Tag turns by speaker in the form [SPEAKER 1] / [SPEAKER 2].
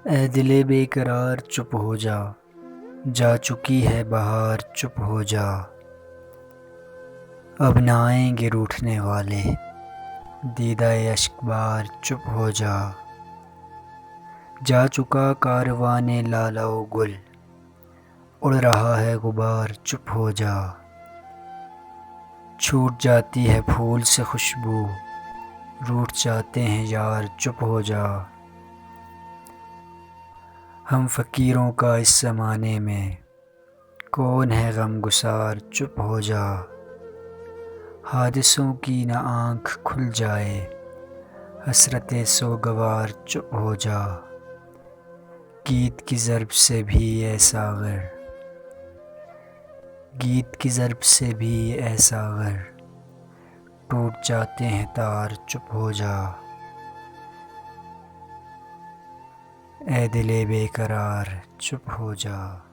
[SPEAKER 1] اے دل بے قرار چپ ہو جا، جا چکی ہے بہار چپ ہو جا۔ اب نہ آئیں گے روٹھنے والے، دیدہ اشک بار چپ ہو جا۔ جا چکا کاروان لالہ و گل، اڑ رہا ہے غبار چپ ہو جا۔ چھوٹ جاتی ہے پھول سے خوشبو، روٹھ جاتے ہیں یار چپ ہو جا۔ ہم فقیروں کا اس زمانے میں، کون ہے غم گسار چپ ہو جا۔ حادثوں کی نہ آنکھ کھل جائے، حسرت سوگوار چپ ہو جا۔ گیت کی ضرب سے بھی اے ساغر، گیت کی ضرب سے بھی اے ساغر، ٹوٹ جاتے ہیں تار چپ ہو جا۔ اے دل بے قرار چپ ہو جا۔